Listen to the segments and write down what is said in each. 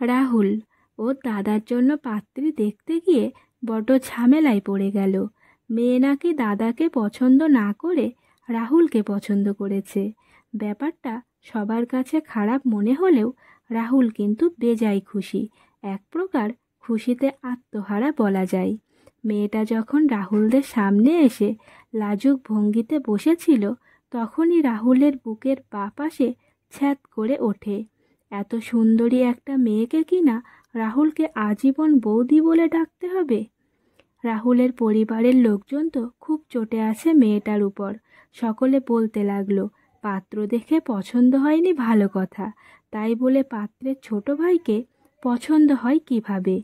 রাহুল ওর দাদার জন্য পাত্রী দেখতে গিয়ে বড্ড ঝামেলায় পড়ে গেল। মেয়ে নাকি দাদাকে পছন্দ না করে রাহুলকে পছন্দ করেছে। ব্যাপারটা সবার কাছে খারাপ মনে হলেও রাহুল কিন্তু বেজায় খুশি। এক প্রকার খুশিতে আত্মহারা বলা যায়। মেয়েটা যখন রাহুলদের সামনে এসে লাজুক ভঙ্গিতে বসেছিল, তখনই রাহুলের বুকের বাঁ পাশে ছ্যাদ করে ওঠে। এত সুন্দরী একটা মেয়েকে কিনা রাহুলকে আজীবন বৌদি বলে ডাকতে হবে। রাহুলের পরিবারের লোকজন তো খুব চটে আছে মেয়েটার উপর। সকলে বলতে লাগলো, পাত্র দেখে পছন্দ হয়নি ভালো কথা, তাই বলে পাত্রের ছোট ভাইকে পছন্দ হয় কিভাবে?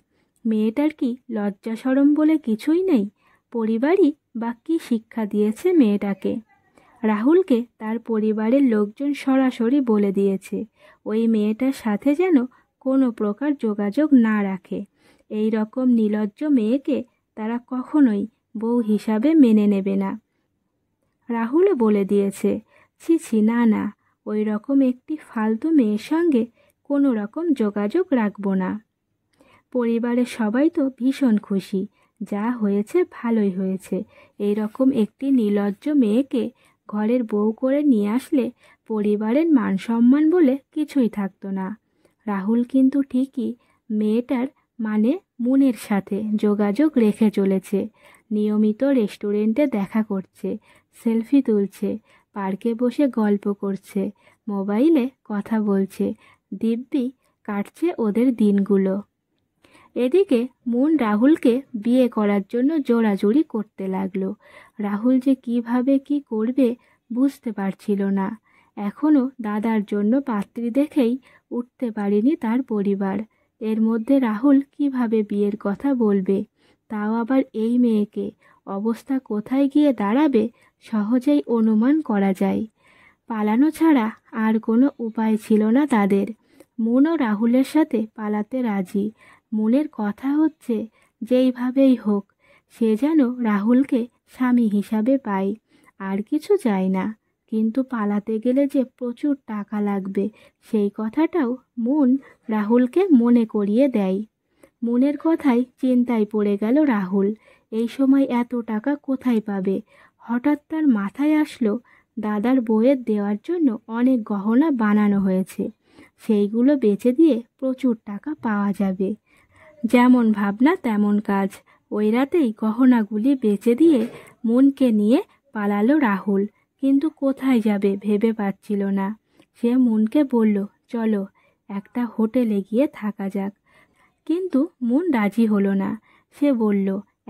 মেয়েটার কি লজ্জা শরম বলে কিছুই নেই? পরিবারই বা কী শিক্ষা দিয়েছে মেয়েটাকে? রাহুলকে তার পরিবারের লোকজন সরাসরি বলে দিয়েছে ওই মেয়েটার সাথে যেন কোনো প্রকার যোগাযোগ না রাখে। এই রকম নির্লজ্জ মেয়েকে তারা কখনোই বউ হিসাবে মেনে নেবে না। রাহুলও বলে দিয়েছে, ছি ছি, না না, ওই রকম একটি ফালতু মেয়ের সঙ্গে কোনো রকম যোগাযোগ রাখবো না। পরিবারের সবাই তো ভীষণ খুশি, যা হয়েছে ভালোই হয়েছে। এই রকম একটি নির্লজ্জ মেয়েকে ঘরের বউ করে নিয়ে আসলে পরিবারের মান সম্মান বলে কিছুই থাকতো না। রাহুল কিন্তু ঠিকই মেয়েটার মানে মুনের সাথে যোগাযোগ রেখে চলেছে। নিয়মিত রেস্টুরেন্টে দেখা করছে, সেলফি তুলছে, পার্কে বসে গল্প করছে, মোবাইলে কথা বলছে, দিব্যি কাটছে ওদের দিনগুলো। এদিকে মুন রাহুলকে বিয়ে করার জন্য জোরাজুরি করতে লাগলো। রাহুল যে কিভাবে কি করবে বুঝতে পারছিল না। এখনও দাদার জন্য পাত্রী দেখেই উঠতে পারেনি তার পরিবার। এর মধ্যে রাহুল কিভাবে বিয়ের কথা বলবে, তাও আবার এই মেয়েকে? অবস্থা কোথায় গিয়ে দাঁড়াবে সহজেই অনুমান করা যায়। পালানো ছাড়া আর কোনো উপায় ছিল না তাদের। মুনও রাহুলের সাথে পালাতে রাজি। মুনের কথা হচ্ছে যেইভাবেই হোক সে যেন রাহুলকে স্বামী হিসাবে পায়, আর কিছু চায় না। কিন্তু পালাতে গেলে যে প্রচুর টাকা লাগবে সেই কথাটাও মুন রাহুলকে মনে করিয়ে দেয়। মুনের কথায় চিন্তায় পড়ে গেল রাহুল। এই সময় এত টাকা কোথায় পাবে? হঠাৎ তার মাথায় আসলো দাদার বউয়ের দেওয়ার জন্য অনেক গহনা বানানো হয়েছে, সেইগুলো বেচে দিয়ে প্রচুর টাকা পাওয়া যাবে। যেমন ভাবনা তেমন কাজ। ওই রাতেই গহনাগুলি বেচে দিয়ে মুনকে নিয়ে পালালো রাহুল। কিন্তু কোথায় যাবে ভেবে পাচ্ছিল না। সে মুনকে বলল, চলো একটা হোটেলে গিয়ে থাকা যাক। কিন্তু মুন রাজি হলো না। সে বলল,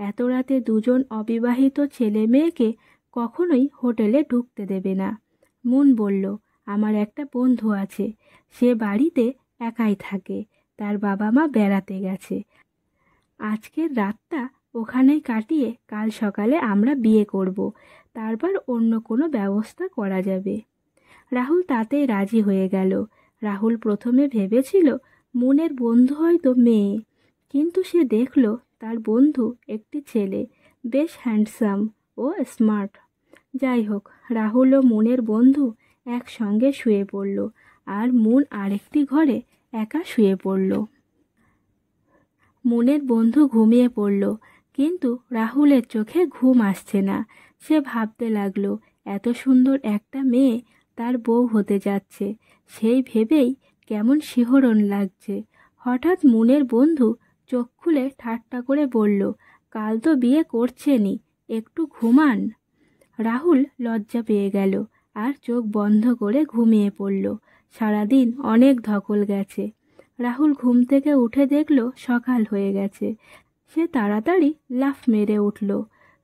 এত রাতে দুজন অবিবাহিত ছেলে মেয়েকে কখনোই হোটেলে ঢুকতে দেবে না। মুন বলল, আমার একটা বন্ধু আছে, সে বাড়িতে একাই থাকে, তার বাবা মা বেড়াতে গেছে, আজকের রাতটা ওখানেই কাটিয়ে কাল সকালে আমরা বিয়ে করব, তারপর অন্য কোনো ব্যবস্থা করা যাবে। রাহুল তাতেই রাজি হয়ে গেল। রাহুল প্রথমে ভেবেছিল মুনের বন্ধু হয়তো মেয়ে, কিন্তু সে দেখল তার বন্ধু একটি ছেলে, বেশ হ্যান্ডসাম ও স্মার্ট। যাই হোক, রাহুল ও মুনের বন্ধু একসঙ্গে শুয়ে পড়ল, আর মুন আরেকটি ঘরে একা শুয়ে পড়ল। মুনের বন্ধু ঘুমিয়ে পড়ল, কিন্তু রাহুলের চোখে ঘুম আসছে না। সে ভাবতে লাগলো, এত সুন্দর একটা মেয়ে তার বউ হতে যাচ্ছে, সেই ভেবেই কেমন শিহরণ লাগছে। হঠাৎ মুনের বন্ধু চোখ খুলে ঠাট্টা করে বলল, কাল তো বিয়ে করছেনই, একটু ঘুমান। রাহুল লজ্জা পেয়ে গেল আর চোখ বন্ধ করে ঘুমিয়ে পড়ল। সারাদিন অনেক ধকল গেছে। রাহুল ঘুম থেকে উঠে দেখল সকাল হয়ে গেছে। সে তাড়াতাড়ি লাফ মেরে উঠল,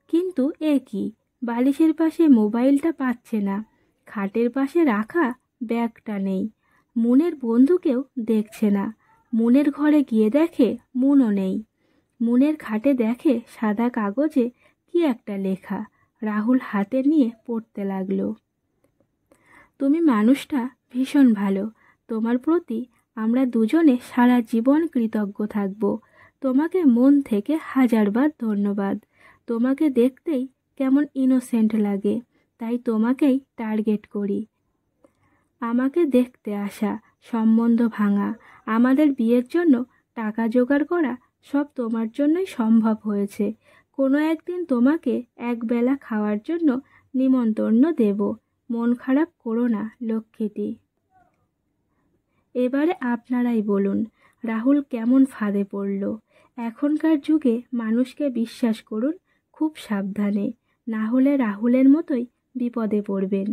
কিন্তু এ কি, বালিশের পাশে মোবাইলটা পাচ্ছে না, খাটের পাশে রাখা ব্যাগটা নেই, মুনের বন্ধুকেও দেখছে না। মুনের ঘরে গিয়ে দেখে মুনও নেই। মুনের খাটে দেখে সাদা কাগজে কি একটা লেখা। রাহুল হাতে নিয়ে পড়তে লাগলো, তুমি মানুষটা ভীষণ ভালো, তোমার প্রতি আমরা দুজনে সারা জীবন কৃতজ্ঞ থাকব। তোমাকে মন থেকে হাজারবার ধন্যবাদ। তোমাকে দেখতেই কেমন ইনোসেন্ট লাগে, তাই তোমাকেই টার্গেট করি। আমাকে দেখতে আসা সম্বন্ধ ভাঙা, আমাদের বিয়ের জন্য টাকা জোগাড় করা সব তোমার জন্যই সম্ভব হয়েছে। কোনো একদিন তোমাকে একবেলা খাওয়ার জন্য নিমন্ত্রণ দেব। মন খারাপ করো না লক্ষ্মীটি। এবারে আপনারাই বলুন, রাহুল কেমন ফাঁদে পড়ল? এখনকার যুগে মানুষকে বিশ্বাস করুন খুব সাবধানে, না হলে রাহুলের মতোই বিপদে পড়বেন।